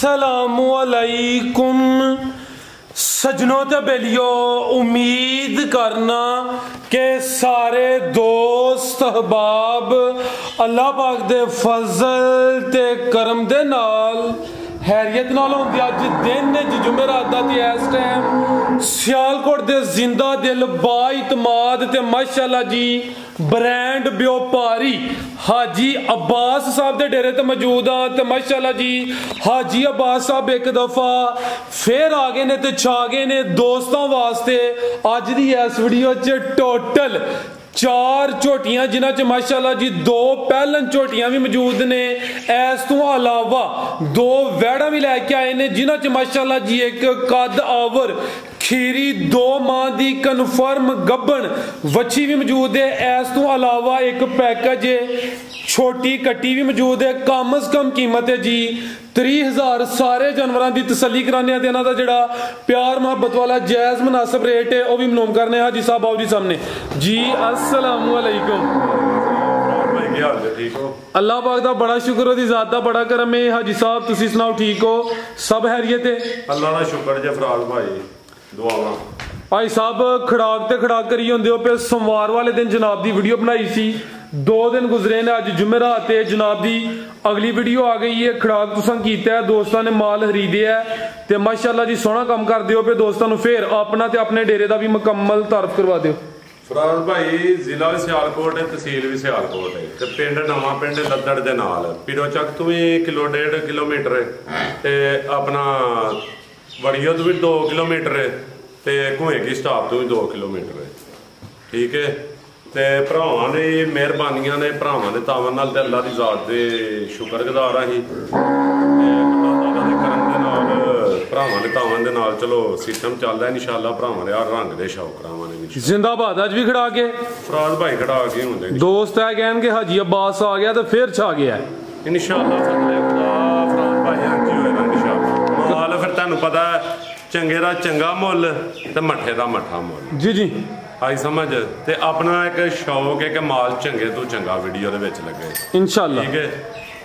अस्सलामुअलैकुम सजनों ते बेलियो, उम्मीद करना कि सारे दोस्त अहबाब अल्लाह पाक दे फजल ते करम दे नाल हैरियत नाल होंदे। अज दिन जुमेरात दा ते इस टाइम सियालकोट दे जिंदा दिल बाइतमाद ते माशाअल्लाह जी ब्रांड व्यापारी हाजी अब्बास साहब दे डेरे ते मौजूद आ। ते माशाअल्लाह जी हाजी अब्बास साहब एक दफा फिर आ गए ने ते छा गए ने दोस्तों वास्ते। अज दी इस वीडियो च टोटल 4 झोटियां जिन्हां च माशाअल्लाह जी 2 पहलन झोटियां भी मौजूद ने। इस तो अलावा 2 वैड़ा भी लैके आए ने जिन्हां च माशाअल्लाह जी एक कद आवर खीरी 2 माह दी कन्फर्म गब्बन वच्छी भी मौजूद है। इस तो अलावा एक पैकेज छोटी कट्टी भी मौजूद है। कम अज कम कीमत है जी 30,000। सारे जानवरों की तसली कराने इन्हों का जोड़ा प्यार मोहब्बत वाला जायज़ मुनासिब रेट है वह भी मालूम करने हाजी साहब आओ जी सामने जी। अस्सलामुअलैकुम। अल्लाह पाक दा बड़ा शुक्र, ओदी ज़ात दा बड़ा करम है। हाजी साहब तुसी सुनाओ ठीक हो, सब हैरियत है? अल्लाह दा शुक्र जे फराज भाई दुआवां। भाई साहब खड़ाक ते खड़ाक करी होंदे हो पे। सोमवार वाले दिन जनाब दी वीडियो बनाई सी, 2 दिन गुजरे ने, अज जुमेरात है जनाब दी अगली वीडियो आ गई है। खड़ाक तुसां कीता है, दोस्तां ने माल खरीदे है ते माशाअल्लाह जी सोहना काम कर दियो पे। दोस्तां नूं फिर अपना ते अपने डेरे दा भी मुकम्मल तारफ करवा दियो। फराज भाई जिला भी सियालकोट है, तहसील भी सियालकोट है ते पिंड नवां पिंड लद्दड़ दे नाल पीरो चक तो भी 1.5 किलोमीटर है ते अपना वड़ियो तो भी 2 किलोमीटर है ते घुए की स्टाप तो भी 2 किलोमीटर है। ठीक है ते भरावां दी मेहरबानियां ने, भरावां दे तावन नाल ते अल्लाह दी ज़ात दे शुक्रगुजार असीं भरावां दे तावन दे नाल चलो सिस्टम चलदा इंशाअल्लाह। भरावां दे हर रंग दे शौकरावां ने जिंदाबाद। अज भी खड़ा के फराज भाई खड़ा के हुंदे दोस्त है कहन के हाजी अब्बास आ गया तो फिर छा गया इंशाअल्लाह। फजले खुदा फराज भाई हां जी होएगा इंशाअल्लाह। माल फिर तुहानू पता है चंगे दा चंगा मुल ते मट्ठे दा मट्ठा मुल जी जी आई समझ। ते अपना एक शौक है कि माल चंगे तो चंगा वीडियो दे विच लगे इंशाअल्लाह। ठीक है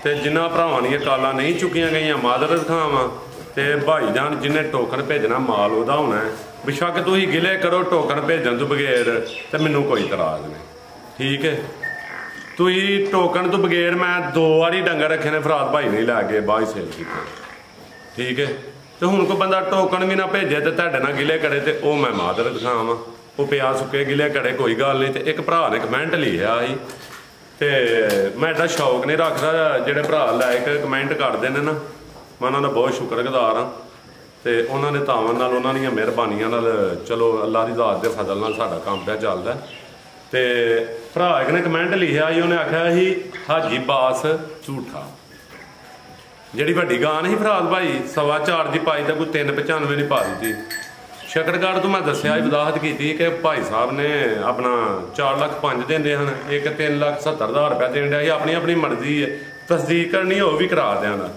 ते जिन्हां भरावां दीयां कालां नहीं चुकियां गईयां मादरत खावां ते भाई जान जिन्हें टोकन भेजना माल उहदा होना है। बेशक तुसीं गिले करो टोकन भेजन तो बगैर ते मैनूं कोई इतराज नहीं। ठीक है तुसीं टोकन तो बगैर मैं 2 वारी डंगर रखे ने फराद भाई नहीं लैके बाहर सेल कीते। ठीक है तो हुण कोई बंदा टोकन भी ना भेजे तो तुहाडे नाल गिले करे तो वह मैं मादरत खावां वो पिया सुके गिले करे कोई गल नहीं। तो एक भरा ने कमेंट लिखिया ही ते मैं एडा शौक नहीं रखदा। जिहड़े भरा लाइक कमेंट करदे ने ना मैं उन्होंने बहुत शुक्रगुजार हाँ तो उन्होंने तावन नाल उन्हां दीयां मेहरबानियां नाल चलो अल्लाह की ज़ात के फजल नाल साडा काम पिया चलदा। तो भरा एक ने कमेंट लिखिया ही, उन्हें आख्या ही हाजी अब्बास झूठा। जिहड़ी वड्डी गां नहीं फराद भाई 4.25 दी पाई तो कोई 3.95 की पा दी थी। शकरगढ़ तो मैं दसिया वदाहत की कि भाई साहब ने अपना 4 लाख 5 देंदे हैं, एक 3,70,000 रुपया देन दिया। अपनी अपनी मर्जी है, तस्दीक करनी हो भी करा देंदा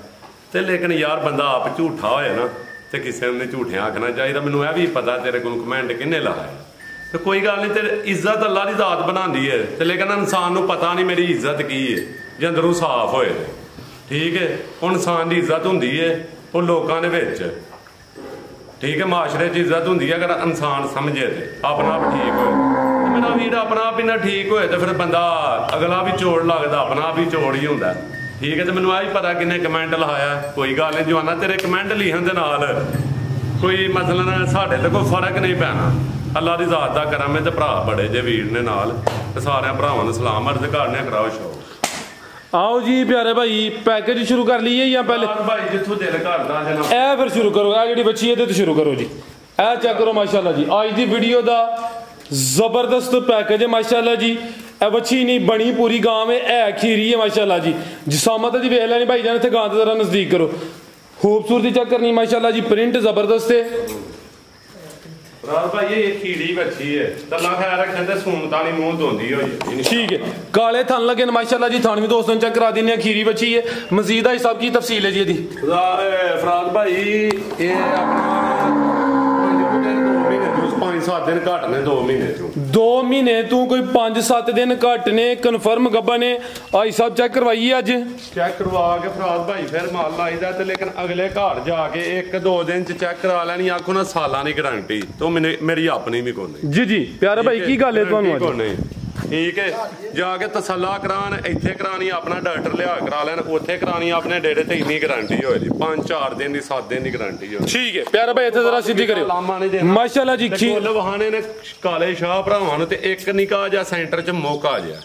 ते लेकिन यार बंदा आप झूठा होए ना तो किसी ने झूठे आखना चाहिए। मैनू यह भी पता तेरे को कमेंट किन्ने लाया तो कोई गल नहीं। तेरे इज्जत अल्लाह की ज़ात बनाती है तो लेकिन इंसान को पता नहीं मेरी इज्जत की है जे अंदरों साफ होए। ठीक है वो इंसान की इज्जत होंगी है वो लोगों के विच। ठीक है माशरे च इज्जत होंगी है अगर इंसान समझे तो अपना आप ठीक होए। मेरा वीर अपना आप ही ना ठीक होए तो फिर बंदा अगला भी चोड़ लगता, अपना आप ही चोड़ ही होंदा। ठीक है तो मैनू यही पता किन्ने कमेंट लाया कोई गल नहीं जवाना तेरे कमेंट लिखण दे नाल कोई मसलन साढ़े तो कोई फर्क नहीं पैना। अल्लाह की ज़ात दा करम है तो भरा बड़े जे वीर ने नाल ते सारे भरावां नूं सलाम अर्ज करने कराओ शौक। आओ जी प्यारे भाई पैकेज शुरू कर लीए या पहले भाई जिथों दिल करदा जनाब ए फिर शुरू करो। ए जिहड़ी बच्ची है तो शुरू करो जी। ए चेक करो माशाअल्लाह जी अज दी वीडियो दा जबरदस्त पैकेज है माशाअल्लाह जी। बच्ची नहीं बनी पूरी गांव है खीरी है माशाअल्लाह जी। जिसामत जी वेख लैनी भाई जान इत्थे गां जरा नजदीक करो। खूबसूरती चेक करनी माशाअल्लाह जी, प्रिंट जबरदस्त है। राज भाई ये खीरी बच्ची है तल्ला खैर रखे ते सूनता नहीं मुंह धोंदी होई। ठीक है काले थन लगे माशाअल्लाह जी। थान भी दोस्तों चेक करा देने खीरी बच्ची है। मजीद आई सब की तफसील है जी। फराज भाई ये अपना ਮਹੀਨੇ ਤੋਂ 5-7 ਦਿਨ ਘੱਟ ਨੇ 2 ਮਹੀਨੇ ਤੋਂ 2 ਮਹੀਨੇ ਤੋਂ ਕੋਈ 5-7 ਦਿਨ ਘੱਟ ਨੇ ਕਨਫਰਮ ਗੱਬਾ ਨੇ ਆਈ ਸਾਹਿਬ ਚੈੱਕ ਕਰਵਾਈਏ ਅੱਜ ਚੈੱਕ ਕਰਵਾ ਕੇ ਫਰਾਦ ਭਾਈ ਫਿਰ ਮਾਲ ਲਾਈਦਾ ਤੇ ਲੇਕਿਨ ਅਗਲੇ ਘਰ ਜਾ ਕੇ 1-2 ਦਿਨ ਚ ਚੈੱਕ ਕਰਾ ਲੈਣੀ ਆਖੋ ਨਾ ਸਾਲਾਂ ਦੀ ਗਾਰੰਟੀ ਤੋਂ ਮੇਰੀ ਆਪਣੀ ਵੀ ਕੋਈ ਨਹੀਂ ਜੀ ਜੀ ਪਿਆਰੇ ਭਾਈ ਕੀ ਗੱਲ ਹੈ ਤੁਹਾਨੂੰ ਅੱਜ ਠੀਕ ਹੈ ਜਾ ਕੇ ਤਸੱਲਾ ਕਰਾਉਣ ਇੱਥੇ ਕਰਾਣੀ ਆਪਣਾ ਡਾਕਟਰ ਲਿਆ ਕਰਾ ਲੈਣ ਉੱਥੇ ਕਰਾਣੀ ਆਪਣੇ ਡੇੜੇ ਤੇ ਇੰਨੀ ਗਾਰੰਟੀ ਹੋਏ ਦੀ 5-4 ਦਿਨ ਦੀ 7 ਦਿਨ ਦੀ ਗਾਰੰਟੀ ਹੋਏ ਠੀਕ ਹੈ ਪਿਆਰਾ ਭਾਈ ਇੱਥੇ ਜ਼ਰਾ ਸਿੱਧੀ ਕਰਿਓ ਮਾਸ਼ਾਅੱਲਾ ਜੀ ਖੋਲ ਵਹਾਣੇ ਨੇ ਕਾਲੇ ਸ਼ਾਹ ਭਰਾਵਾਂ ਨੂੰ ਤੇ ਇੱਕ ਨਿਕਾ ਜਾਂ ਸੈਂਟਰ ਚ ਮੌਕਾ ਜਿਆ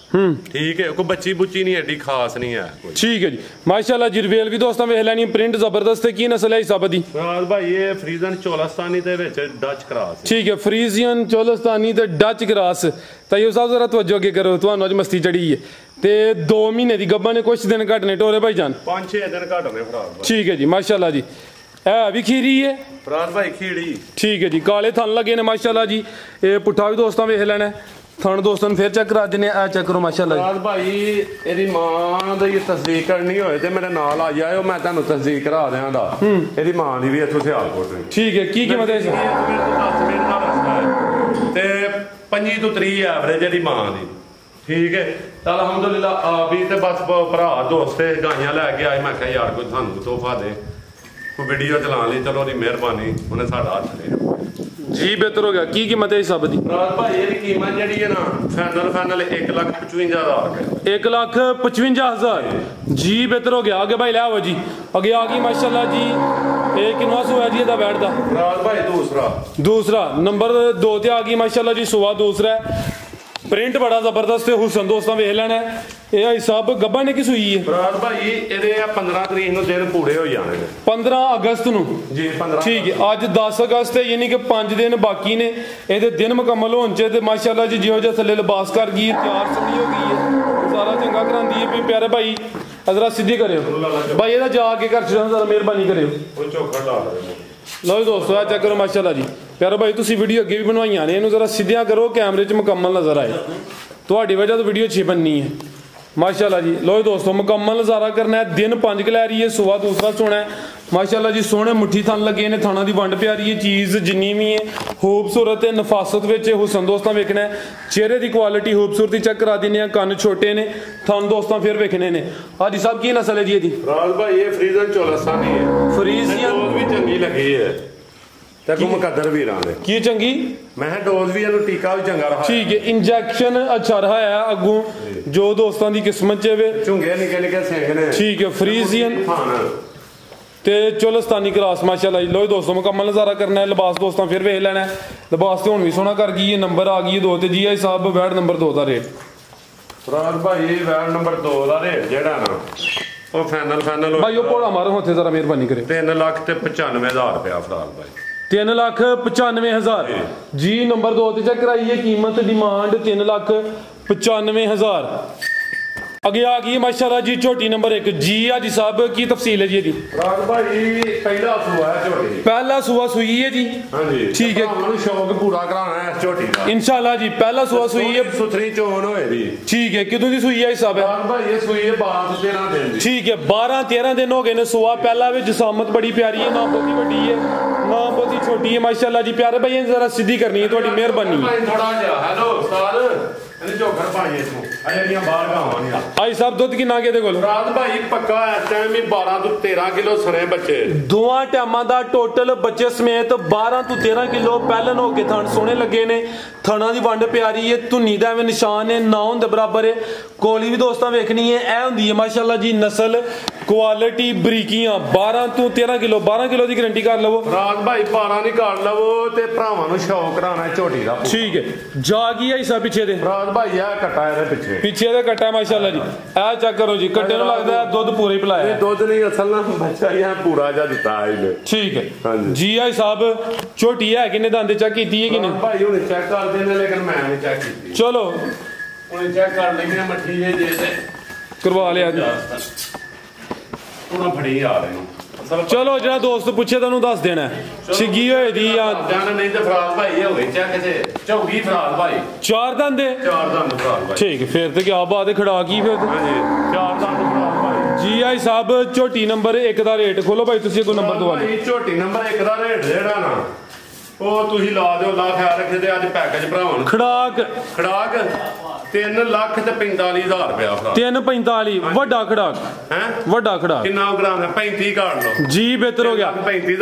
ਠੀਕ ਹੈ ਕੋਈ ਬੱਚੀ ਬੁੱਚੀ ਨਹੀਂ ਐਡੀ ਖਾਸ ਨਹੀਂ ਹੈ ਠੀਕ ਹੈ ਜੀ ਮਾਸ਼ਾਅੱਲਾ ਜੀ ਰਵੇਲ ਵੀ ਦੋਸਤਾਂ ਵੇਖ ਲੈਣੀ ਪ੍ਰਿੰਟ ਜ਼ਬਰਦਸਤ ਹੈ ਕੀ ਨਸਲ ਹੈ ਹਿਸਾਬ ਦੀ ਫਰਾਦ ਭਾਈ ਇਹ ਫਰੀਜ਼ਨ ਚੋਲਸਤਾਨੀ ਦੇ ਵਿੱਚ ਡੱਚ ਕਰਾਸ ਠੀਕ ਹੈ ਫਰੀਜ਼ੀਅਨ ਚੋਲਸਤਾਨੀ ਤੇ ਡੱਚ ਕਰਾਸ ਤਾਈਓ ਸਾਹਿਬ ਜ਼ਰਾ ਤਵੱਜੋ ਅੱਗੇ ਕਰੋ ਤੁਹਾਨੂੰ ਅੱਜ ਮਸਤੀ ਚੜੀ ਹੈ ਤੇ 2 ਮਹੀਨੇ ਦੀ ਗੱਭਾ ਨੇ ਕੁਝ ਦਿਨ ਘੱਟ ਨੇ ਟੋਰੇ ਭਾਈ ਜਾਨ 5-6 ਦਿਨ ਘੱਟ ਨੇ ਫਰਾਦ ਠੀਕ ਹੈ ਜੀ ਮਾਸ਼ਾਅੱਲਾ ਜੀ ਇਹ ਵੀ ਖੀਰੀ ਹੈ ਫਰਾਦ ਭਾਈ ਖੀੜੀ ਠੀਕ ਹੈ ਜੀ ਕਾਲੇ ਥਣ ਲੱਗੇ ਨੇ ਮਾਸ਼ਾਅੱਲਾ ਜੀ ਇਹ ਪੁੱਠਾ ਵੀ ਦੋਸਤਾਂ ਵੇਖ ਲੈਣਾ ਥਣ ਦੋਸਤਾਂ ਨੂੰ ਫੇਰ ਚੈੱਕ ਕਰਾ ਦਿੰਨੇ ਆ ਚੈੱਕ ਕਰੋ ਮਾਸ਼ਾਅੱਲਾ ਫਰਾਦ ਭਾਈ ਇਹਦੀ ਮਾਂ ਦੀ ਤਸਦੀਕ ਕਰਨੀ ਹੋਏ ਤੇ ਮੇਰੇ ਨਾਲ ਆ ਜਾਇਓ ਮੈਂ ਤੁਹਾਨੂੰ ਤਸਦੀਕ ਕਰਾ ਦਿਆਂ ਦਾ ਇਹਦੀ ਮਾਂ ਦੀ ਵੀ ਇੱਥੋਂ ਸਿਆਲਕੋਟ ਦੀ ਠੀਕ ਹੈ ਕੀ ਕੀਮਤ ਹੈ ਤੇ 25 ਤੋਂ 30 ਐਵਰੇਜ ਇਹਦੀ ਮਾਂ ਦੀ ਠੀਕ ਹੈ ਤਾਂ ਅਲਹਮਦੁਲਿਲਾ ਆ ਵੀ ਤੇ ਬਸ ਭਰਾ ਦੋਸਤੇ ਗਾਈਆਂ ਲੈ ਕੇ ਆਏ ਮੈਂ ਕਿਹਾ ਯਾਰ ਕੋਈ ਤੁਹਾਨੂੰ ਤੋਹਫਾ ਦੇ ਕੋਈ ਵੀਡੀਓ ਚਲਾਉਣ ਲਈ ਚਲੋ ਉਹਦੀ ਮਿਹਰਬਾਨੀ ਉਹਨੇ ਸਾਡਾ ਹੱਥ ਲਿਆ ਜੀ ਬਿਹਤਰ ਹੋ ਗਿਆ ਕੀ ਕੀਮਤ ਹੈ ਸਭ ਦੀ ਰਾਜ ਭਾਈ ਇਹਦੀ ਕੀਮਤ ਜਿਹੜੀ ਹੈ ਨਾ ਫਾਈਨਲ 1,55,000 1,55,000 ਜੀ ਬਿਹਤਰ ਹੋ ਗਿਆ ਅੱਗੇ ਭਾਈ ਲੈ ਆਵੋ ਜੀ ਅੱਗੇ ਆ ਗਈ ਮਾਸ਼ਾਅੱਲਾ ਜੀ ਇਹ ਕਿੰਨਾ ਸੋਇਆ ਜੀ ਇਹਦਾ ਬੈਠ ਦਾ ਰਾਜ ਭਾਈ ਦੂਸਰਾ ਨੰਬਰ 2 ਤੇ ਆ ਗਈ ਮਾਸ਼ਾਅੱਲਾ ਜੀ ਸੁਆ ਦੂਸਰਾ ਪ੍ਰਿੰਟ ਬੜਾ ਜ਼ਬਰਦਸਤ ਹੈ ਹੁਸਨ ਦੋਸਤਾਂ ਵੇਖ ਲੈਣਾ ਇਹ ਹਿਸਾਬ ਗੱਬਾ ਨੇ ਕੀ ਸੂਈ ਹੈ ਫਰਾਦ ਭਾਈ ਇਹਦੇ 15 ਤਰੀਕ ਨੂੰ ਦਿਨ ਪੂਰੇ ਹੋ ਜਾਣੇ ਨੇ 15 ਅਗਸਤ ਨੂੰ ਜੀ 15 ਠੀਕ ਹੈ ਅੱਜ 10 ਅਗਸਤ ਹੈ ਯਾਨੀ ਕਿ 5 ਦਿਨ ਬਾਕੀ ਨੇ ਇਹਦੇ ਦਿਨ ਮੁਕੰਮਲ ਹੋਣ ਚ ਤੇ ਮਾਸ਼ਾਅੱਲਾ ਜੀ ਜਿਹੋ ਜਿਹਾ ਥੱਲੇ ਲਿਬਾਸ ਕਰ ਗਈ ਤਿਆਰ ਸੋਹਣੀ ਹੋ ਗਈ ਹੈ ਸਾਰਾ ਚੰਗਾ ਕਰਾਂਦੀ ਹੈ ਵੀ ਪਿਆਰੇ ਭਾਈ ਅਜ਼ਰਾ ਸਿੱਧੀ ਕਰਿਓ ਭਾਈ ਇਹਦਾ ਜਾ ਕੇ ਘਰ ਚ ਜ਼ਰਾ ਮਿਹਰਬਾਨੀ ਕਰਿਓ ਉਹ ਚੋਖਾ ਲਾ ਰਹੇ ਲਓ ਦੋਸਤੋ ਆ ਚੈੱਕ ਕਰੋ ਮਾਸ਼ਾਅੱਲਾ ਜੀ ਪਿਆਰੇ ਭਾਈ ਤੁਸੀਂ ਵੀਡੀਓ ਅੱਗੇ ਵੀ ਬਣਵਾਈਆਂ ਨੇ ਇਹਨੂੰ ਜ਼ਰਾ ਸਿੱਧੀਆਂ ਕਰੋ ਕੈਮਰੇ 'ਚ ਮੁਕੰਮਲ ਨਜ਼ਰ ਆਏ ਤੁਹਾਡੀ ਵਜ੍ਹਾ ਤੋਂ ਵੀਡੀਓ ਅੱਛੀ ਬਣਨੀ ਹੈ ਮਾਸ਼ਾਅੱਲਾ ਜੀ ਲੋ ਦੋਸਤੋ ਮੁਕੰਮਲ ਨਜ਼ਾਰਾ ਕਰਨਾ ਹੈ ਦਿਨ 5 ਕਲੈਰੀ ਹੈ ਸੁਬਾ ਦੂਸਰਾ ਸੋਣਾ ਹੈ ਮਾਸ਼ਾਅੱਲਾ ਜੀ ਸੋਹਣੇ ਮੁੱਠੀ ਥਣ ਲੱਗੇ ਨੇ ਥਾਣਾ ਦੀ ਵੰਡ ਪਿਆਰੀ ਹੈ ਚੀਜ਼ ਜਿੰਨੀ ਵੀ ਹੈ ਖੂਬਸੂਰਤ ਹੈ ਨਫਾਸਤ ਵਿੱਚ ਹੁਸਨ ਦੋਸਤਾਂ ਵੇਖਣਾ ਹੈ ਚਿਹਰੇ ਦੀ ਕੁਆਲਿਟੀ ਖੂਬਸੂਰਤੀ ਚੈੱਕ ਕਰਾ ਦਿੰਨੇ ਆ ਕੰਨ ਛੋਟੇ ਨੇ ਥਣ ਦੋਸਤਾਂ ਫਿਰ ਵੇਖਣੇ ਨੇ ਹਾਜੀ ਸਾਹਿਬ ਕੀ ਨਸਲ ਹੈ ਜੀ ਇਹਦੀ ਰਾਜ ਭਾਈ ਇਹ ਫਰੀਜ਼ਨ ਚੋਲਸਾਨੀ ਹੈ ਫਰੀਜ਼ੀਅਨ ਵੀ ਚੰਗੀ ਲੱਗੀ ਹੈ ਤੇ ਕੋ ਮੁਕੱਦਰ ਵੀਰਾਂ ਦੇ ਕੀ ਚੰਗੀ ਮੈਂ ਡੋਜ਼ ਵੀ ਇਹਨੂੰ ਟੀਕਾ ਵੀ ਚੰਗਾ ਰਹਾ ਠੀਕ ਹੈ ਇੰਜੈਕਸ਼ਨ ਅੱਛਾ ਰਹਾ ਹੈ ਅੱਗੋਂ ਜੋ ਦੋਸਤਾਂ ਦੀ ਕਿਸਮਤ ਚ ਵੇ ਝੁੰਗੇ ਨਿੱਕੇ ਸਿੰਘ ਨੇ ਠੀਕ ਹੈ ਫਰੀਜ਼ੀਅਨ ਤੇ ਚੋਲਸਤਾਨੀ ਕਰਾਸ ਮਾਸ਼ਾਅੱਲਾ ਜੀ ਲੋ ਦੋਸਤੋ ਮੁਕੰਮਲ ਨਜ਼ਾਰਾ ਕਰਨਾ ਹੈ ਲਿਬਾਸ ਦੋਸਤਾਂ ਫਿਰ ਵੇਖ ਲੈਣਾ ਹੈ ਲਿਬਾਸ ਤੇ ਹੁਣ ਵੀ ਸੋਹਣਾ ਕਰ ਗਈ ਹੈ ਨੰਬਰ ਆ ਗਈ ਹੈ 2 ਤੇ ਜੀ ਆਈ ਸਾਹਿਬ ਵੈਡ ਨੰਬਰ 2 ਦਾ ਰੇਟ ਫਰਾਦ ਭਾਈ ਵੈਡ ਨੰਬਰ 2 ਦਾ ਰੇਟ ਜਿਹੜਾ ਨਾ ਉਹ ਫਾਈਨਲ ਭਾਈ ਉਹ ਪੋੜਾ ਮਾਰੋ ਉੱਥੇ ਜ਼ਰਾ ਮਿਹਰਬਾਨੀ ਕਰਿਓ 3,95,000 ਰੁਪਇਆ ਫਰਾਦ ਭਾਈ 3,95,000 ਜੀ ਨੰਬਰ 2 ਤੇ ਚੈੱਕ ਕਰਾਈਏ ਕੀਮਤ ਡਿਮਾਂਡ 3,95,000 ਅੱਗੇ ਆ ਗਈ ਮਾਸ਼ਾਅੱਲਾ ਜੀ ਝੋਟੀ ਨੰਬਰ 1 ਜੀ ਆ ਜੀ ਸਾਹਿਬ ਕੀ ਤਫਸੀਲ ਹੈ ਜੀ ਇਹਦੀ ਰਾਜ ਭਾਈ ਪਹਿਲਾ ਸੂਆ ਹੈ ਝੋਟੀ ਪਹਿਲਾ ਸੂਆ ਸੂਈ ਹੈ ਜੀ ਹਾਂਜੀ ਠੀਕ ਹੈ ਮੈਨੂੰ ਸ਼ੌਕ ਪੂਰਾ ਕਰਾਉਣਾ ਹੈ ਇਸ ਝੋਟੀ ਦਾ ਇਨਸ਼ਾਅੱਲਾ ਜੀ ਪਹਿਲਾ ਸੂਆ ਸੂਈ ਹੈ ਸੁਥਰੀ ਚੋਣ ਹੋਏ ਦੀ ਠੀਕ ਹੈ ਕਿਦੋਂ ਦੀ ਸੂਈ ਹੈ ਸਾਹਿਬ ਰਾਜ ਭਾਈ ਇਹ ਸੂਈ ਹੈ 12-13 ਦਿਨ ਦੀ ਠੀਕ ਹੈ 12-13 ਦਿਨ ਹੋ ਗਏ ਨੇ ਸੂਆ ਪਹਿਲਾ ਵਿੱਚ ਜਸਾਮਤ ਬੜੀ ਪਿਆਰੀ ਹੈ ਨਾ ਬਹੁਤੀ ਵੱਡੀ ਹੈ ਨਾ ਬਹੁਤੀ ਛੋਟੀ ਹੈ ਮਾਸ਼ਾਅੱਲਾ ਜੀ ਪਿਆਰੇ ਭਾਈ ਜ਼ਰਾ ਸਿੱਧੀ ਕਰਨੀ ਹੈ ਤੁਹਾਡੀ ਮਿਹਰਬਾਨੀ ਥੋੜਾ ਜਿਹਾ ਹੈਲੋ ਉਸਤਾਦ ਇਹਨੇ ਝੋਕਰ ਪਾਈ ਇਥੋਂ ਆ ਜਿਹੜੀਆਂ ਬਾਹਰ ਗਾਵਾਂ ਨੇ ਆਈ ਸਾਹਿਬ ਦੁੱਧ ਕਿੰਨਾ ਕੇ ਇਹਦੇ ਕੋਲ ਰਾਤ ਭਾਈ ਪੱਕਾ ਇਸ ਟਾਈਮ ਹੀ 12 ਤੋਂ 13 ਕਿਲੋ ਸਣੇ ਬੱਚੇ ਦੋਵਾਂ ਟਾਈਮਾਂ ਦਾ ਟੋਟਲ ਬੱਚੇ ਸਮੇਤ 12 ਤੋਂ 13 ਕਿਲੋ ਪਹਿਲਨ ਹੋ ਕੇ ਥਣ ਸੋਹਣੇ ਲੱਗੇ ਨੇ ਥਣਾ ਦੀ ਵੰਡ ਪਿਆਰੀ ਹੈ ਧੁੰਨੀ ਦਾ ਐਵੇਂ ਨਿਸ਼ਾਨ ਹੈ ਨਾ ਹੁੰਦੇ ਬਰਾਬਰ ਹੈ ਕੋਲੀ ਵੀ ਦੋਸਤਾਂ ਵੇਖਣੀ ਹੈ ਇਹ ਹੁੰਦੀ ਹੈ ਮਾਸ਼ਾਅੱਲਾ ਜੀ ਨਸਲ ਕੁਆਲਿਟੀ ਬਰੀਕੀਆਂ 12 ਤੋਂ 13 ਕਿਲੋ 12 ਕਿਲੋ ਦੀ ਗਾਰੰਟੀ ਕਰ ਲਵੋ ਰਾਤ ਭਾਈ 12 ਦੀ ਕਰ ਲਵੋ ਤੇ ਭਰਾਵਾਂ ਨੂੰ ਸ਼ੌਕ ਕਰਾਣਾ ਝੋਟੀ ਦਾ ਠੀਕ ਹੈ ਜਾ ਗਈ ਆਈ ਸਾ ਪਿੱਛੇ ਦੇ ਰਾਤ ਭਾਈ ਆ ਕੱਟਾ ਇਹਦੇ ਪਿੱਛੇ ਦੇ ਕੱਟਾ ਮਾਸ਼ਾਅੱਲਾ ਜੀ ਇਹ ਚੈੱਕ ਕਰੋ ਜੀ ਕੱਟੇ ਨੂੰ ਲੱਗਦਾ ਦੁੱਧ ਪੂਰਾ ਹੀ ਪਿਲਾਇਆ ਇਹ ਦੁੱਧ ਨਹੀਂ ਅਸਲ ਨਾਲ ਬੱਚਾ ਇਹ ਪੂਰਾ ਜਿਹਾ ਦਿੱਤਾ ਇਹਨੇ ਠੀਕ ਹੈ ਜੀ ਆਈ ਸਾਹਿਬ ਝੋਟੀ ਹੈ ਕਿੰਨੇ ਦੰਦ ਚੈੱਕ ਕੀਤੀ ਹੈ ਕਿ ਨਹੀਂ ਭਾਈ ਹੁਣ ਚੈੱਕ ਕਰਦੇ ਨੇ ਲੇਕਿਨ ਮੈਂ ਨਹੀਂ ਚੈੱਕ ਕੀਤੀ ਚਲੋ ਹੁਣ ਚੈੱਕ ਕਰ ਲੈਂਦੇ ਮੱਠੀ ਜੇ ਤੇ ਕਰਵਾ ਲਿਆ ਜੀ ਉਹਨਾਂ ਫੜੀ ਆ ਰਹੇ ਨੂੰ ਚਲੋ ਜਿਹੜਾ ਦੋਸਤ ਪੁੱਛੇ ਤੁਹਾਨੂੰ ਦੱਸ ਦੇਣਾ ਛਿੱਗੀ ਹੋਏ ਦੀ ਆ ਜਾਨ ਨਹੀਂ ਤੇ ਫਰਾਦ ਭਾਈ ਹੋ ਗਈ ਚੈੱਕ ਤੇ ਝੌਗੀ ਫਰਾਦ ਭਾਈ 4 ਦੰਦ ਦੇ 4 ਦੰਦ ਫਰਾਦ ਭਾਈ ਠੀਕ ਫਿਰ ਤੇ ਕਿਆ ਬਾਤ ਹੈ ਖੜਾ ਕੀ ਫਿਰ ਹਾਂਜੀ 4 ਦੰਦ ਫਰਾਦ ਭਾਈ ਜੀ ਆਈ ਸਾਹਿਬ ਝੋਟੀ ਨੰਬਰ 1 ਦਾ ਰੇਟ ਖੋਲੋ ਭਾਈ ਤੁਸੀਂ ਕੋਈ ਨੰਬਰ ਦਵਾ ਭਾਈ ਝੋਟੀ ਨੰਬਰ 1 ਦਾ ਰੇਟ ਜਿਹੜਾ ਨਾ ਉਹ ਤੁਸੀਂ ਲਾ ਦਿਓ, ਲਾ ਖਿਆਲ ਰੱਖੇ ਤੇ ਅੱਜ ਪੈਕੇਜ ਭਰਾਵਾਂ ਨੂੰ ਖੜਾਕ 3,45,000 ਰੁਪਇਆ ਭਰਾ 345 ਵੱਡਾ ਖੜਾਕ ਹੈ ਵੱਡਾ ਖੜਾਕ ਕਿੰਨਾ ਗ੍ਰਾਮ ਹੈ 35 ਕਾੜ ਲਓ ਜੀ ਬਿਹਤਰ ਹੋ ਗਿਆ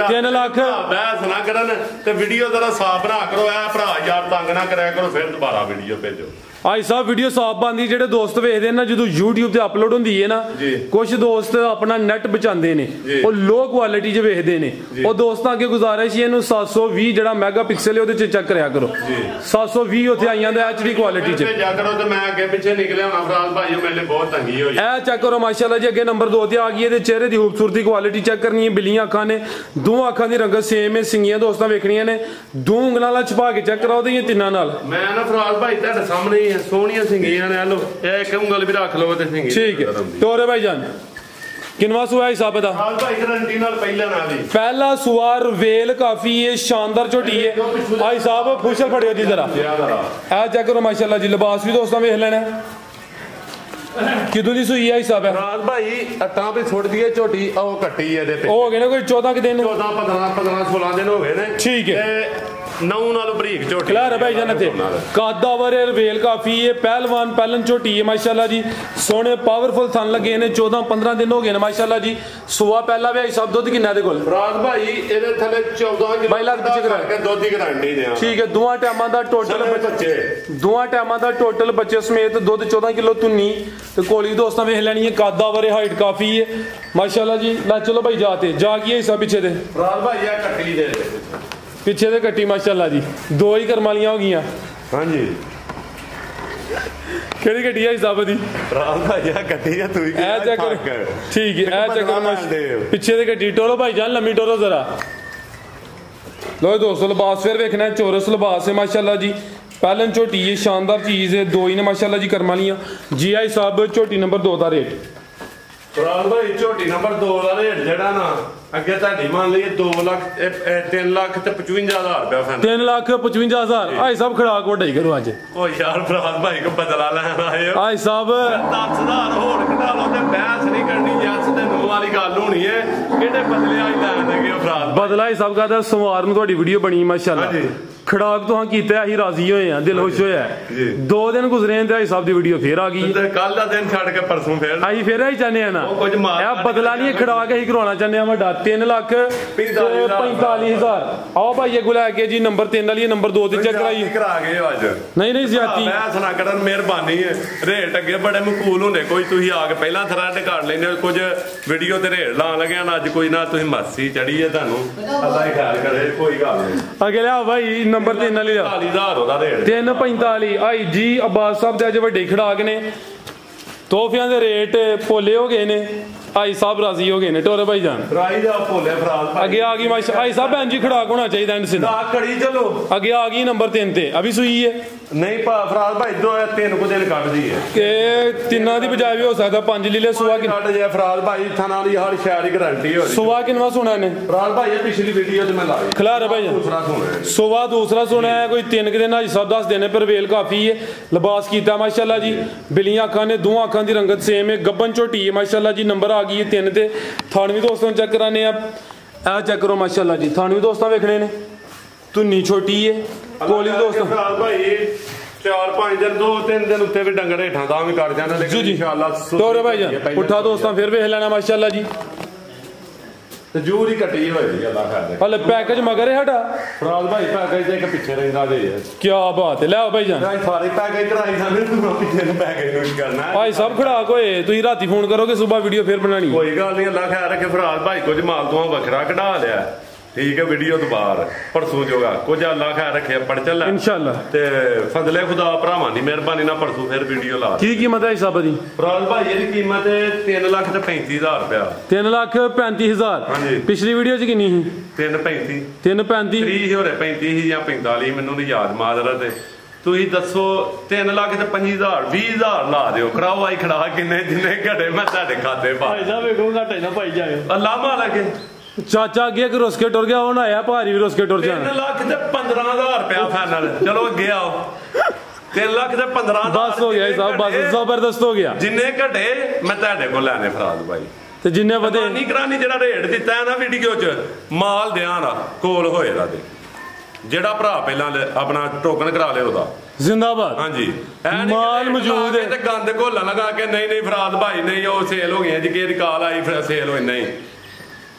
3 ਲੱਖ ਬਹਿਸ ਨਾ ਕਰਨ ਤੇ ਵੀਡੀਓ ਜ਼ਰਾ ਸਾਫ ਬਣਾ ਕਰੋ ਐ ਭਰਾ ਯਾਰ ਤੰਗ ਨਾ ਕਰਿਆ ਕਰੋ ਫਿਰ ਦੁਬਾਰਾ ਵੀਡੀਓ ਭੇਜੋ ਆਈ ਸਾਹਿਬ ਵੀਡੀਓ ਸਾਫ ਬਣਦੀ ਜਿਹੜੇ ਦੋਸਤ ਵੇਖਦੇ ਨੇ ਨਾ ਜਦੋਂ YouTube ਤੇ ਅਪਲੋਡ ਹੁੰਦੀ ਹੈ ਨਾ ਕੁਝ ਦੋਸਤ ਆਪਣਾ ਨੈਟ ਬਚਾਉਂਦੇ ਨੇ ਉਹ ਲੋ ਕੁਆਲਿਟੀ 'ਚ ਵੇਖਦੇ ਨੇ ਉਹ ਦੋਸਤਾਂ ਅੱਗੇ ਗੁਜ਼ਾਰਿਸ਼ ਇਹਨੂੰ 720 ਜਿਹੜਾ ਮੈਗਾ ਪਿਕਸਲ ਹੈ ਉਹਦੇ 'ਚ ਚੈੱਕ ਕਰਿਆ ਕਰੋ 720 ਉੱਥੇ ਆਈਆਂ ਦਾ HD ਕੁਆਲਿਟੀ 'ਚ ਭੇਜਿਆ ਕਰੋ ਤੇ ਮੈਂ ਅੱਗੇ ਪਿੱਛੇ ਨਿਕਲਿਆ ਹੋਣਾ ਫਰਾਜ਼ ਭਾਈ ਮੇਰੇ ਬਹੁਤ ਤੰਗੀ ਹੋਈ ਇਹ ਚੈੱਕ ਕਰੋ ਮਾਸ਼ਾਅੱਲਾ ਜੀ ਅੱਗੇ ਨੰਬਰ 2 ਤੇ ਆ ਗਈ ਇਹਦੇ ਚਿਹਰੇ ਦੀ ਖੂਬਸੂਰਤੀ ਕੁਆਲਿਟੀ ਚੈੱਕ ਕਰਨੀ ਹੈ ਬਿੱਲੀਆਂ ਅੱਖਾਂ ਨੇ ਦੋ ਅੱਖਾਂ ਦੀ ਰੰਗਤ ਸੇਮ ਹੈ ਸਿੰਗੀਆਂ ਦੋਸਤਾਂ ਵੇਖਣੀਆਂ ਨੇ ਦੋ ਉਂਗਲਾਂ ਨਾਲ ਛਪਾ ਕੇ ਚੈੱਕ ਕਰਾਓ ਤੇ ਇਹ ਤਿੰਨਾਂ ਨਾਲ ਮੈਂ ਨਾ ਫਰਾਜ਼ ਭਾਈ ਤੁਹਾਡੇ ਸਾਹਮਣੇ ਹੀ ਸੋਹਣੀਆਂ ਸਿੰਗੀਆਂ ਨੇ ਲੋ ਇਹ ਇੱਕ ਉਂਗਲ ਵੀ ਰੱਖ ਲਓ ਤੇ ਸਿੰਗੀ ਠੀਕ ਹੈ ਤੋਰੇ ਭਾਈ ਜਾਨ ਕਿੰਨਵਾ ਸੂਆ ਹਿਸਾਬ ਦਾ ਫਰਾਜ਼ ਭਾਈ ਗਰੰਟੀ ਨਾਲ ਪਹਿਲਾ ਨਾ ਦੀ ਪਹਿਲਾ ਸੂਆ ਰਵੇਲ ਕਾਫੀ ਹੈ ਸ਼ਾਨਦਾਰ ਝੋਟੀ ਹੈ ਭਾਈ ਸਾਹਿਬ ਫੁਸ਼ਲ ਫੜਿਓ ਜੀ ਜ਼ਰਾ ਇਹ ਚੈੱਕ ਕਰੋ ਮਾਸ਼ਾਅੱਲਾ ਜੀ ਲਿਬਾਸ ਵੀ ਦੋਸਤਾਂ ਵੇਖ ਲੈਣਾ ਕਿਦੋਂ ਦੀ ਸੂਈ ਹੈ ਹਿਸਾਬ ਹੈ ਫਰਾਜ਼ ਭਾਈ ਅੱਟਾਂ ਤੇ ਛੁੱਟ ਦੀ ਝੋਟੀ ਉਹ ਕੱਟੀ ਇਹਦੇ ਤੇ ਹੋ ਗਏ ਨੇ ਕੋਈ 14 ਕਿ ਦਿਨ 15 16 ਦਿਨ ਹੋ ਗਏ ਨੇ ਠੀਕ ਹੈ ਨੌ ਨਾਲ ਬਰੀਕ ਝੋਟੀ ਖਲਾਰ ਭਾਈ ਜਾਨ ਇੱਥੇ ਕਾਦਾਵਰ ਰਵੇਲ ਕਾਫੀ ਹੈ ਪਹਿਲਵਾਨ ਪਹਿਲਨ ਝੋਟੀ ਹੈ ਮਾਸ਼ਾਅੱਲਾ ਜੀ ਸੋਹਣੇ ਪਾਵਰਫੁਲ ਥਣ ਲੱਗੇ ਨੇ 14-15 ਦਿਨ ਹੋ ਗਏ ਨੇ ਮਾਸ਼ਾਅੱਲਾ ਜੀ ਸੂਆ ਪਹਿਲਾ ਵੀ ਸਭ ਦੁੱਧ ਕਿੰਨਾ ਦੇ ਕੋਲ ਫਰਾਜ਼ ਭਾਈ ਇਹਦੇ ਥੱਲੇ 14 ਕਿਲੋ ਬਾਈ ਲੱਖ ਪਿੱਛੇ ਕਰਾ ਕੇ ਦੁੱਧ ਦੀ ਗਾਰੰਟੀ ਦੇ ਠੀਕ ਹੈ ਦੋਵਾਂ ਟਾਈਮਾਂ ਦਾ ਟੋਟਲ ਬੱਚੇ ਸਮੇਤ ਦੁੱਧ 14 ਕਿਲੋ ਤੁੰਨੀ ਤੇ ਕੋਲੀ ਦੋਸਤਾਂ ਵੇਖ ਲੈਣੀ ਹੈ ਕਾਦਾਵਰ ਹਾਈਟ ਕਾਫੀ ਹੈ ਮਾਸ਼ਾਅੱਲਾ ਜੀ ਲੈ ਚਲੋ ਭਾਈ ਜਾ ਕੀ ਹੈ ਹਿੱਸਾ ਪਿੱਛੇ ਦੇ ਫਰਾਜ਼ ਭਾਈ ਆ ਕੱਟੀ ਦੇ ਪਿੱਛੇ ਦੇ ਕੱਟੀ ਮਾਸ਼ਾਅੱਲਾ ਜੀ ਦੋ ਹੀ ਕਰਮਾਲੀਆਂ ਹੋ ਗਈਆਂ ਹਾਂਜੀ ਕਿਹੜੀ ਗੱਡੀ ਹੈ ਹਿਸਾਬ ਦੀ ਫਰਾਜ਼ ਭਾਈ ਆ ਕੱਟੀ ਆ ਤੂੰ ਠੀਕ ਹੈ ਇਹ ਚੱਕਰ ਪਿੱਛੇ ਦੇ ਗੱਡੀ ਟੋਲੋ ਭਾਈ ਜਾਨ ਲੰਮੀ ਟੋਲੋ ਜ਼ਰਾ ਲੋ ਦੋਸਤੋ ਲਿਬਾਸ ਫਿਰ ਵੇਖਣਾ ਚੋਰਸ ਲਿਬਾਸ ਹੈ ਮਾਸ਼ਾਅੱਲਾ ਜੀ ਪਹਿਲਨ ਝੋਟੀ ਹੈ ਸ਼ਾਨਦਾਰ ਚੀਜ਼ ਹੈ ਦੋ ਹੀ ਨੇ ਮਾਸ਼ਾਅੱਲਾ ਜੀ ਕਰਮਾਲੀਆਂ ਜੀ ਆਈ ਸਾਹਿਬ ਝੋਟੀ ਨੰਬਰ 2 ਦਾ ਰੇਟ ਫਰਾਜ਼ ਭਾਈ ਝੋਟੀ ਨੰਬਰ 2 ਦਾ ਰੇਟ ਜਿਹੜਾ ਨਾ ਅੱਗੇ ਤੁਹਾਡੀ ਮੰਨ ਲਈਏ 3,55,000 ਰੁਪਇਆ ਫੈਨ 3,55,000 ਆਈ ਸਾਹਿਬ ਖੜਾਕ ਵੱਡਾ ਹੀ ਕਰੋ ਅੱਜ ਉਹ ਯਾਰ ਫਰਾਜ਼ ਭਾਈ ਕੋ ਬਦਲਾ ਲੈਣ ਆਏ ਹੋ ਆਈ ਸਾਹਿਬ 10,000 ਹੋਰ ਘਟਾ ਲਓ ਤੇ ਬਹਿਸ ਨਹੀਂ ਕਰਨੀ ਜੱਸ ਤੇ ਨੂੰ ਵਾਲੀ ਗੱਲ ਹੋਣੀ ਹੈ ਕਿਹੜੇ ਬਦਲੇ ਆਈ ਲੈਣ ਦੇਗੇ ਫਰਾਜ਼ ਬਦਲਾ ਹੀ ਸਭ ਕਹਦਾ ਸੋਮਵਾਰ ਨੂੰ ਤੁਹਾਡੀ ਵੀਡੀਓ ਬਣੀ ਮਾਸ਼ਾਅੱਲਾ ਖੜਾਕ ਤੋਂ ਕੀਤਾ ਅਸੀਂ ਰਾਜ਼ੀ ਹੋਏ ਆ ਦਿਲ ਖੁਸ਼ ਹੋਇਆ 2 ਦਿਨ ਗੁਜ਼ਰੇ ਤੇ ਆਈ ਸਾਹਿਬ ਦੀ ਵੀਡੀਓ ਫੇਰ ਆ ਗਈ ਕੱਲ ਦਾ ਦਿਨ ਛੱਡ ਕੇ ਪਰਸੋਂ ਫੇਰ ਅਸੀਂ ਫੇਰ ਹੀ ਚਾਹਨੇ ਆ ਨਾ ਇਹ ਬਦਲਾ ਨਹੀਂ ਖੜਾਕ ਅਸੀਂ ਕਰਵਾਉਣਾ ਚਾਹੁੰਦੇ ਆ ਵੱਡਾ 3,45,000 ਆਓ ਭਾਈ ਇਹ ਲੈ ਕੇ ਜੀ ਨੰਬਰ 3 ਵਾਲੀ ਨੰਬਰ 2 ਤੇ ਚੈੱਕ ਕਰਾਈਏ ਕਰਾ ਗਏ ਅੱਜ ਨਹੀਂ ਜ਼ਿਆਤੀ ਮੈਂ ਸੁਣਾ ਕਰਨ ਮਿਹਰਬਾਨੀ ਹੈ ਰੇਟ ਅੱਗੇ ਬੜੇ ਮਕਬੂਲ ਹੁੰਦੇ ਕੋਈ ਤੁਸੀਂ ਆ ਕੇ ਪਹਿਲਾਂ ਥਰਾਟ ਕਰ ਲੈਂਦੇ ਕੁਝ ਵੀਡੀਓ ਤੇ ਰੇਟ ਲਾਣ ਲੱਗਿਆ ਨਾ ਅੱਜ ਕੋਈ ਨਾ ਤੁਸੀਂ ਮਾਸੀ ਚੜੀ ਹੈ ਤੁਹਾਨੂੰ ਅੱਲਾ ਹੀ ਖਿਆਲ ਕਰੇ ਕੋਈ ਗੱਲ ਨਹੀਂ ਅੱਗੇ ਲਿਆ ਭਾਈ ਨੰਬਰ 3 ਵਾਲੀ 40,000 ਉਹਦਾ ਰੇਟ 3,45 ਆਈ ਜੀ ਅਬਾਸ ਸਾਹਿਬ ਦੇ ਅੱਜ ਵੱਡੇ ਖੜਾਕ ਨੇ ਤੋਹਫਿਆਂ ਦੇ ਰੇਟ ਭੋਲੇ ਹੋ ਗਏ ਨੇ ਆਈ ਸਾਹਿਬ ਰਾਜ਼ੀ ਹੋ ਗਏ ਨੇ ਟੋਰੇ ਭਾਈ ਜਾਨ ਰਾਈ ਦਾ ਭੋਲੇ ਫਰਾਜ਼ ਭਾਈ ਅੱਗੇ ਆ ਗਈ ਮਾਸ਼ਾ ਆਈ ਸਾਹਿਬ ਭੈਣ ਜੀ ਖੜਾਕ ਹੋਣਾ ਚਾਹੀਦਾ ਐਂਡ ਸਿੱਧਾ ਕੜੀ ਚਲੋ ਅੱਗੇ ਆ ਗਈ ਨੰਬਰ 3 ਤੇ ਅਭੀ ਸੂਈ ਹੈ ਨਹੀਂ ਫਰਾਜ਼ ਭਾਈ 3 ਕੁ ਦਿਨ ਕੱਢਦੀ ਹੈ ਕਿ ਤਿੰਨਾਂ ਦੀ ਬਜਾਏ ਵੀ ਹੋ ਸਕਦਾ 5 ਲੀਲੇ ਸੁਆ ਕਿ ਕੱਢ ਜਾ ਫਰਾਜ਼ ਭਾਈ ਥਾਣਾ ਦੀ ਹਰ ਸ਼ਹਿਰ ਦੀ ਗਾਰੰਟੀ ਹੋ ਸੁਆ ਕਿੰਨਾ ਸੋਣਾ ਨੇ ਫਰਾਜ਼ ਭਾਈ ਇਹ ਪਿਛਲੀ ਵੀਡੀਓ ਤੇ ਮੈਂ ਲਾਈ ਖਲਾਰ ਭਾਈ ਦੂਸਰਾ ਸੋਣਾ ਸੁਆ ਦੂਸਰਾ ਸੋਣਾ ਹੈ ਕੋਈ 3 ਦਿਨ ਆਈ ਸਾਹਿਬ ਦੱਸ ਦੇਣੇ ਪਰ ਵੇਲ ਕਾਫੀ ਹੈ ਲਿਬਾਸ ਕੀਤਾ ਮਾਸ਼ਾਅੱਲਾ ਜੀ ਬਿੱਲੀਆਂ ਅੱਖਾਂ ਨੇ ਦੋ ਅੱਖਾਂ ਦੀ ਰੰਗਤ ਸੇਮ ਹੈ ਗੱਬਨ ਝੋਟੀ ਹੈ ਮਾਸ਼ਾਅੱਲਾ ਜੀ ਨੰਬਰ ਆ ਗਈ ਹੈ 3 ਤੇ ਥਾਣਵੀ ਦੋਸਤਾਂ ਚੈੱਕ ਕਰਾਨੇ ਆ ਇਹ ਚੈੱਕ ਕਰੋ ਮਾਸ਼ਾਅੱਲਾ ਜੀ ਥਾਣਵੀ ਦੋਸਤਾਂ ਵੇਖਣੇ ਨੇ ਧੁੰਨੀ ਛੋਟੀ ਹੈ ਕੋਲੀ ਦੋਸਤਾਂ ਫਰਾਜ਼ ਭਾਈ 4-5 ਦਿਨ 2-3 ਦਿਨ ਉੱਤੇ ਵੀ ਡੰਗਰ ਹੇਠਾਂ ਦਾ ਵੀ ਕਰ ਜਾਂਦਾ ਲੇਕਿਨ ਇਨਸ਼ਾਅੱਲਾ ਤੋਰੇ ਭਾਈ ਜਾਨ ਪੁੱਠਾ ਦੋਸਤਾਂ ਫਿਰ ਵੇਖ ਲੈਣਾ ਮਾਸ਼ਾਅੱਲਾ ਜੀ ਤੇ ਜੂਰ ਹੀ ਕੱਟੀ ਹੋਈ ਅੱਲਾ ਖੈਰ ਹਲੇ ਪੈਕੇਜ ਮਗਰ ਹੈ ਸਾਡਾ ਫਰਾਜ਼ ਭਾਈ ਪੈਕੇਜ ਤੇ ਇੱਕ ਪਿੱਛੇ ਰਹਿੰਦਾ ਦੇ ਕੀ ਬਾਤ ਹੈ ਲੈ ਭਾਈ ਜਾਨ ਸਾਰੇ ਪੈਕੇਜ ਕਰਾਈ ਜਾਂਦੇ ਤੂੰ ਪਿੱਛੇ ਨੂੰ ਪੈਕੇਜ ਨੂੰ ਕਰਨਾ ਭਾਈ ਸਭ ਖੜਾਕ ਹੋਏ ਤੁਸੀਂ ਰਾਤੀ ਫੋਨ ਕਰੋਗੇ ਸਵੇਰ ਵੀਡੀਓ ਫੇਰ ਬਣਾਣੀ ਕੋਈ ਗੱਲ ਨਹੀਂ ਅੱਲਾ ਖੈਰ ਰੱਖੇ ਫਰਾਜ਼ ਭਾਈ ਕੁਝ ਮਾਲ ਤੋਂ ਵੱਖਰਾ ਕਢਾ ਲਿਆ ਠੀਕ ਹੈ ਵੀਡੀਓ ਤੋਂ ਬਾਹਰ ਪਰਸੋਂ ਜੋਗਾ ਕੁਝ ਅੱਲਾ ਖੈਰ ਰੱਖੇ ਪੜ ਚੱਲਾ ਇਨਸ਼ਾਅੱਲਾ ਤੇ ਫਜ਼ਲੇ ਖੁਦਾ ਭਰਾਵਾਂ ਦੀ ਮਿਹਰਬਾਨੀ ਨਾਲ ਪਰਸੋਂ ਫਿਰ ਵੀਡੀਓ ਲਾ ਕੀ ਕੀਮਤ ਹੈ ਹਿਸਾਬ ਦੀ ਫਰਾਜ਼ ਭਾਈ ਇਹਦੀ ਕੀਮਤ 3,35,000 ਰੁਪਇਆ 3,35,000 ਹਾਂਜੀ ਪਿਛਲੀ ਵੀਡੀਓ ਚ ਕਿੰਨੀ ਸੀ 3,35 3,35 30 ਹੋਰੇ 35 ਜਾਂ 45 ਮੈਨੂੰ ਨਹੀਂ ਯਾਦ ਮਾਜ਼ਰਾ ਤੇ ਤੁਸੀਂ ਦੱਸੋ 3,25,000 20,000 ਲਾ ਦਿਓ ਕਰਾਓ ਆਈ ਖੜਾ ਕਿੰਨੇ ਜਿੰਨੇ ਘਟੇ ਮੈਂ ਤੁਹਾਡੇ ਖਾਤੇ ਪਾ ਭਾਈ ਸਾਹਿਬ ਵੇਖੋ ਘਟੇ ਨਾ ਭਾਈ ਜਾਇਓ ਅੱਲਾ ਮਾਲਕ ਚਾਚਾ ਅੱਗੇ ਕਿ ਰੁਸ ਕੇ ਟੁਰ ਗਿਆ ਹੁਣ ਆਇਆ ਭਾਰੀ ਵੀ ਰੁਸ ਕੇ ਟੁਰ ਜਾਣਾ 3,15,000 ਰੁਪਇਆ ਫਾਈਨਲ ਚਲੋ ਅੱਗੇ ਆਓ 3,15,000 ਬਸ ਹੋ ਗਿਆ ਸਾਹਿਬ ਬਸ ਜ਼ਬਰਦਸਤ ਹੋ ਗਿਆ ਜਿੰਨੇ ਘਟੇ ਮੈਂ ਤੁਹਾਡੇ ਕੋਲ ਲੈਣੇ ਫਰਾਜ਼ ਭਾਈ ਤੇ ਜਿੰਨੇ ਵਧੇ ਨਹੀਂ ਕਰਾਨੀ ਜਿਹੜਾ ਰੇਟ ਦਿੱਤਾ ਹੈ ਨਾ ਵੀਡੀਓ 'ਚ ਮਾਲ ਦਿਆਂ ਦਾ ਕੋਲ ਹੋਏ ਦਾ ਦੇ ਜਿਹੜਾ ਭਰਾ ਪਹਿਲਾਂ ਆਪਣਾ ਟੋਕਨ ਕਰਾ ਲਿਓ ਉਹਦਾ ਜ਼ਿੰਦਾਬਾਦ। ਹਾਂਜੀ ਮਾਲ ਮੌਜੂਦ ਹੈ ਤੇ ਗੰਦ ਘੋਲਾ ਲਗਾ ਕੇ ਨਹੀਂ ਫਰਾਦ ਭਾਈ ਨਹੀਂ ਉਹ ਸੇਲ ਹੋ ਗਈਆਂ ਜੀ ਕਿ ਕਾਲ ਆਈ ਫਿਰ ਸੇਲ ਹੋਈ ਨਹੀਂ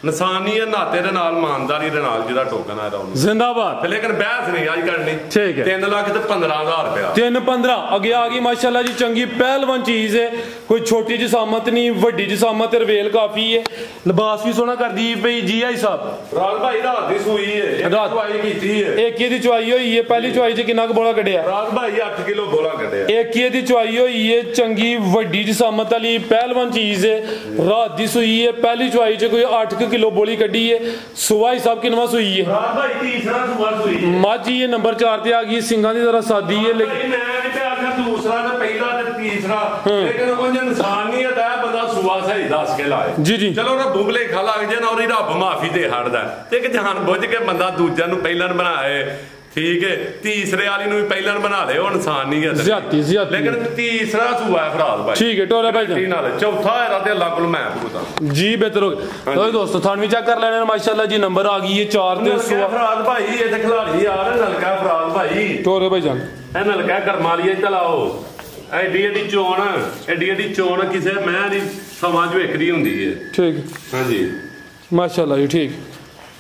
ਨਸਾਨੀ ਹੈ ਨਾਤੇ ਦੇ ਨਾਲ ਇਮਾਨਦਾਰੀ ਦੇ ਨਾਲ ਜਿਹਦਾ ਟੋਕਨ ਆਇਆ ਉਹਨੂੰ ਜ਼ਿੰਦਾਬਾਦ। ਲੇਕਿਨ ਬਹਿਸ ਨਹੀਂ ਅੱਜ ਕਰਨੀ ਠੀਕ ਹੈ 3 ਲੱਖ ਤੇ 15,000 ਰੁਪਇਆ 3-15 ਅੱਗੇ ਆ ਗਈ ਮਾਸ਼ਾਅੱਲਾ ਜੀ ਚੰਗੀ ਪਹਿਲਵਾਨ ਚੀਜ਼ ਹੈ ਕੋਈ ਛੋਟੀ ਜਸਾਮਤ ਨਹੀਂ ਵੱਡੀ ਜਸਾਮਤ ਰਵੇਲ ਕਾਫੀ ਹੈ ਲਿਬਾਸ ਵੀ ਸੋਹਣਾ ਕਰਦੀ ਪਈ ਜੀ ਆਈ ਸਾਹਿਬ ਰਾਤ ਭਾਈ ਰਾਤ ਦੀ ਸੂਈ ਹੈ ਰਾਤ ਚਵਾਈ ਕੀਤੀ ਹੈ ਇੱਕ ਇਹਦੀ ਚਵਾਈ ਹੋਈ ਹੈ ਪਹਿਲੀ ਚਵਾਈ 'ਚ ਕਿੰਨਾ ਕੁ ਬੋਲਾ ਕੱਢਿਆ ਰਾਤ ਭਾਈ 8 ਕਿਲੋ ਬੋਲਾ ਕੱਢਿਆ ਇੱਕ ਇਹਦੀ ਚਵਾਈ ਹੋਈ ਹੈ ਚੰਗੀ ਵੱਡੀ ਜਸਾਮਤ ਵਾਲੀ ਪਹਿਲਵਾਨ ਚੀਜ਼ ਹੈ ਰਾਤ ਦੀ ਸੂਈ ਹੈ ਪਹਿਲੀ ਚਵਾਈ 'ਚ ਕੋਈ 8 ਕਿਲੋ ਬੋਲੀ ਕੱਢੀ ਸੁਵਾਈ ਸਾਹਿਬ ਕਿਨਵਾ ਸੂਈ ਹੈ ਰਾਤ ਭਾਈ ਤੀਸਰਾ ਸੁਆ ਸੂਈ ਹੈ ਮਾਝੀ ਇਹ ਨੰਬਰ 4 ਤੇ ਆ ਗਈ ਸਿੰਘਾਂ ਦੀ ਜ਼ਰਾ ਸਾਦੀ ਹੈ ਲੇਕਿਨ ਮੈਂ ਨਹੀਂ ਤੇ ਆਖਿਆ ਦੂਸਰਾ ਤੇ ਪਹਿਲਾ ਤੇ ਤੀਸਰਾ ਲੇਕਿਨ ਉਹ ਇਨਸਾਨ ਨਹੀਂ ਹੈ ਬੰਦਾ ਸੁਆ ਸਹੀ ਦੱਸ ਕੇ ਲਾਏ ਜੀ ਚਲੋ ਰੱਬੂ ਭੁਲੇਖਾ ਲੱਗ ਜੇ ਨਾ ਉਹਦੀ ਰੱਬ ਮਾਫੀ ਦੇ ਹਟਦਾ ਤੇ ਇੱਕ ਜਾਣ ਬੁੱਝ ਕੇ ਬੰਦਾ ਦੂਜਿਆਂ ਨੂੰ ਪਹਿਲਾਂ ਬਣਾਏ ਠੀਕ ਹੈ ਤੀਸਰੇ ਵਾਲੀ ਨੂੰ ਵੀ ਪਹਿਲਾਂ ਬਣਾ ਲਿਓ ਉਹ ਇਨਸਾਨ ਨਹੀਂ ਹੈ ਜ਼ਿਆਤੀ ਲੇਕਿਨ ਤੀਸਰਾ ਸੂਆ ਹੈ ਫਰਾਦ ਭਾਈ ਠੀਕ ਹੈ ਟੋਰਾ ਭਾਈ ਨਾਲ ਚੌਥਾ ਹੈ ਤੇ ਅੱਲਾ ਕੋਲ ਮੈਂ ਪੁੱਛਾਂ ਜੀ ਬਿਹਤਰ ਹੋ ਗਿਆ ਦੋਸਤੋ ਥਾਣ ਵੀ ਚੈੱਕ ਕਰ ਲੈਣੇ ਮਾਸ਼ਾਅੱਲਾ ਜੀ ਨੰਬਰ ਆ ਗਈ ਹੈ 4 ਤੇ ਫਰਾਦ ਭਾਈ ਇਹ ਤੇ ਖਿਲਾੜੀ ਯਾਰ ਨਲਕਾ ਫਰਾਦ ਭਾਈ ਟੋਰੇ ਭਾਈ ਜਾਨ ਇਹ ਨਲਕਾ ਕਰਮਾਲੀਏ ਚਲਾਓ ਐਡੀ ਚੋਣ ਕਿਸੇ ਮੈਂ ਨਹੀਂ ਸਮਾਂ ਜੋ ਇੱਕਦੀ ਹੁੰਦੀ ਹੈ ਠੀਕ ਹਾਂਜੀ ਮਾਸ਼ਾਅੱਲਾ ਜੀ ਠੀਕ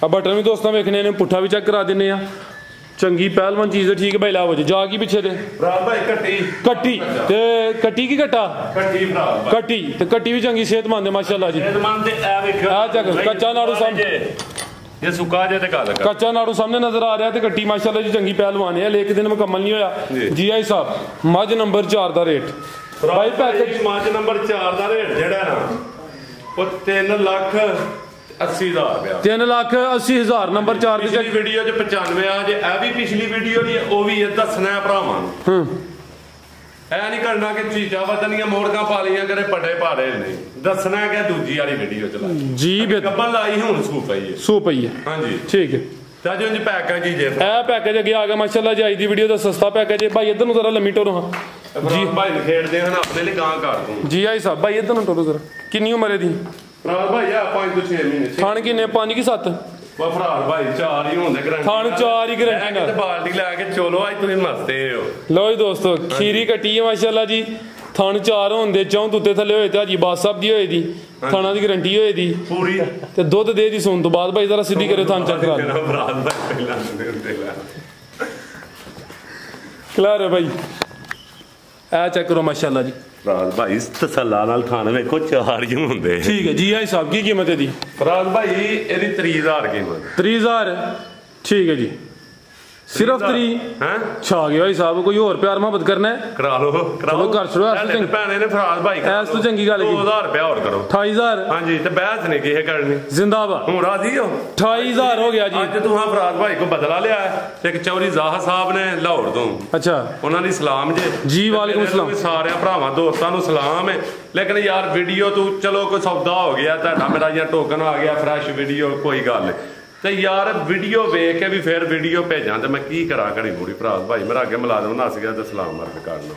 ਆ ਬਟਨ ਵੀ ਦੋਸਤਾਂ ਵੇਖਣੇ ਨੇ ਪੁੱਠਾ ਵੀ ਚੈੱਕ ਕਰਾ ਦਿੰਨੇ ਆ ਚੰਗੀ ਪਹਿਲਵਾਨ ਚੀਜ਼ ਹੈ ਠੀਕ ਹੈ ਭਾਈ ਲਾਓ ਜੀ ਜਾ ਕੀ ਪਿੱਛੇ ਤੇ ਫਰਾਦ ਭਾਈ ਕੱਟੀ ਤੇ ਕੱਟੀ ਕੀ ਘਟਾ ਕੱਟੀ ਫਰਾਦ ਕੱਟੀ ਤੇ ਕੱਟੀ ਵੀ ਚੰਗੀ ਸਿਹਤਮੰਦ ਹੈ ਮਾਸ਼ਾਅੱਲਾ ਜੀ ਸਿਹਤਮੰਦ ਤੇ ਐ ਵੇਖੋ ਆ ਚੱਕ ਕੱਚਾ ਨਾੜੂ ਸਾਹਮਣੇ ਇਹ ਸੁੱਕਾ ਜੇ ਤੇ ਗੱਲ ਕਰ ਕੱਚਾ ਨਾੜੂ ਸਾਹਮਣੇ ਨਜ਼ਰ ਆ ਰਿਹਾ ਤੇ ਕੱਟੀ ਮਾਸ਼ਾਅੱਲਾ ਜੀ ਚੰਗੀ ਪਹਿਲਵਾਨ ਹੈ ਇੱਕ ਦਿਨ ਮੁਕੰਮਲ ਨਹੀਂ ਹੋਇਆ ਜੀ ਆਈ ਸਾਹਿਬ ਮੱਝ ਨੰਬਰ 4 ਦਾ ਰੇਟ ਭਾਈ ਪੈਕੇਜ ਮੱਝ ਨੰਬਰ 4 ਦਾ ਰੇਟ ਜਿਹੜਾ ਨਾ ਉਹ 3,80,000 ਰੁਪਇਆ 3,80,000 ਨੰਬਰ 4 ਦੀ ਪਿਛਲੀ ਵੀਡੀਓ 'ਚ 95 ਆ ਜੇ ਇਹ ਵੀ ਪਿਛਲੀ ਵੀਡੀਓ ਦੀ ਉਹ ਵੀ ਇਹ ਦੱਸਣਾ ਹੈ ਭਰਾਵਾਂ ਨੂੰ ਐ ਨਹੀਂ ਕਰਨਾ ਕਿ ਚੀਜ਼ਾਂ ਵਤਨੀਆਂ ਮੋੜਕਾਂ ਪਾ ਲਈਆਂ ਕਰੇ ਪੱਟੇ ਪਾ ਰਹੇ ਨਹੀਂ ਦੱਸਣਾ ਹੈ ਕਿ ਦੂਜੀ ਵਾਲੀ ਵੀਡੀਓ ਚ ਲਾਈ ਜੀ ਕੱਬਲ ਲਾਈ ਹੁਣ ਸੂ ਪਈ ਹੈ ਹਾਂਜੀ ਠੀਕ ਹੈ ਤਾਂ ਜੋ ਜੀ ਪੈਕੇਜ ਜੀ ਇਹ ਪੈਕੇਜ ਅੱਗੇ ਆ ਗਿਆ ਮਾਸ਼ਾਅੱਲਾ ਜੀ ਅੱਜ ਦੀ ਵੀਡੀਓ ਦਾ ਸਸਤਾ ਪੈਕੇਜ ਹੈ ਭਾਈ ਇੱਧਰ ਨੂੰ ਜ਼ਰਾ ਲੰਮੀ ਟੋਰੋ ਹਾਂ ਜੀ ਭਾਈ ਖੇਡਦੇ ਹਨ ਆਪਣੇ ਲਈ ਗਾਂ ਕਰ ਦੂੰ ਜੀ ਆਈ ਸਾਹਿਬ ਭਾਈ ਇੱਧਰ ਨੂੰ ਟੋਰੋ ਜ਼ਰਾ ਕਿੰਨੀ ਉਮਰ ਹੈ ਦੀ ਫਰਾਰ ਭਾਈ ਆ 5 ਤੋਂ 6 ਮਹੀਨੇ ਥਾਣ ਕਿੰਨੇ 5 ਕਿ 7 ਵਾ ਫਰਾਰ ਭਾਈ 4 ਹੀ ਹੁੰਦੇ ਗਰੰਟੀ ਥਾਣ 4 ਹੀ ਗਰੰਟੀ ਨਾਲ ਬਾਲਟੀ ਲੈ ਕੇ ਚਲੋ ਅੱਜ ਤੁਸੀਂ ਮਸਤੇ ਹੋ ਲਓ ਜੀ ਦੋਸਤੋ ਖੀਰੀ ਕੱਟੀ ਹੈ ਮਾਸ਼ਾਅੱਲਾ ਜੀ ਥਣ 4 ਹੁੰਦੇ ਚੌਂ ਉੱਤੇ ਥੱਲੇ ਹੋਏ ਤੇ ਹਾਜੀ ਬਾਦ ਸਾਹਿਬ ਦੀ ਹੋਏ ਦੀ ਥਾਣਾ ਦੀ ਗਰੰਟੀ ਹੋਏ ਦੀ ਪੂਰੀ ਤੇ ਦੁੱਧ ਦੇ ਦੀ ਸੁਣ ਤੋਂ ਬਾਅਦ ਭਾਈ ਜ਼ਰਾ ਸਿੱਧੀ ਕਰਿਓ ਥਣ ਚੈੱਕ ਕਰਾ ਲਓ ਫਰਾਰ ਭਾਈ ਪਹਿਲਾਂ ਹੁੰਦੇ ਕਲੀਅਰ ਹੈ ਭਾਈ ਇਹ ਚੈੱਕ ਕਰੋ ਮਾਸ਼ਾਅੱਲਾ ਜੀ ਫਰਾਜ਼ ਭਾਈ ਤਸੱਲਾ ਨਾਲ ਖਾਣ ਵੇਖੋ 4 ਹੀ ਹੁੰਦੇ ਠੀਕ ਹੈ ਜੀ ਆਈ ਸਾਹਿਬ ਕੀ ਕੀਮਤ ਹੈ ਦੀ ਫਰਾਜ਼ ਭਾਈ ਇਹਦੀ 30,000 ਕੀਮਤ 30,000 ਠੀਕ ਹੈ ਜੀ ਸਿਰਫ 3 ਹੈ ਛਾ ਗਿਆ ਭਾਈ ਸਾਹਿਬ ਕੋਈ ਹੋਰ ਪਿਆਰ ਮੁਹੱਬਤ ਕਰਨਾ ਹੈ ਕਰਾ ਲਓ ਚਲੋ ਕਰ ਛੜੋ ਭੈਣੇ ਨੇ ਫਰਾਜ਼ ਭਾਈ ਐਸ ਤੋਂ ਚੰਗੀ ਗੱਲ ਕੀ 2000 ਰੁਪਇਆ ਹੋਰ ਕਰੋ 28,000 ਹਾਂਜੀ ਤੇ ਬਹਿਸ ਨਹੀਂ ਕਿਸੇ ਕਰਨੀ ਜ਼ਿੰਦਾਬਾਦ ਹੁਣ ਰਾਜ਼ੀ ਹੋ 28,000 ਹੋ ਗਿਆ ਜੀ ਅੱਜ ਤੂੰ ਹਾਂ ਫਰਾਜ਼ ਭਾਈ ਕੋ ਬਦਲਾ ਲਿਆ ਤੇ ਇੱਕ ਚੌਰੀ ਜ਼ਾਹਾ ਸਾਹਿਬ ਨੇ ਲਾਹੌਰ ਤੋਂ ਅੱਛਾ ਉਹਨਾਂ ਦੀ ਸਲਾਮ ਜੀ ਵਾਲੇਕੁਮ ਸਲਾਮ ਸਾਰਿਆਂ ਭਰਾਵਾਂ ਦੋਸਤਾਂ ਨੂੰ ਸਲਾਮ ਹੈ ਲੇਕਿਨ ਯਾਰ ਵੀਡੀਓ ਤੂੰ ਚਲੋ ਕੋਈ ਸੌਦਾ ਹੋ ਗਿਆ ਤੁਹਾਡਾ ਮੇਰਾ ਜਾਂ ਟੋਕਨ ਆ ਗਿਆ ਫਰੈਸ਼ ਵੀਡੀਓ ਕੋਈ ਗੱਲ ਤੇ ਯਾਰ ਵੀਡੀਓ ਵੇਖ ਕੇ ਵੀ ਫਿਰ ਵੀਡੀਓ ਭੇਜਾਂ ਤੇ ਮੈਂ ਕੀ ਕਰਾਂ ਘੜੀ ਮੂੜੀ ਭਰਾ ਭਾਈ ਮੇਰਾ ਅੱਗੇ ਮੁਲਾਜ਼ਮ ਨੱਸ ਗਿਆ ਤੇ ਸਲਾਮ ਅਰਜ਼ ਕਰਨਾ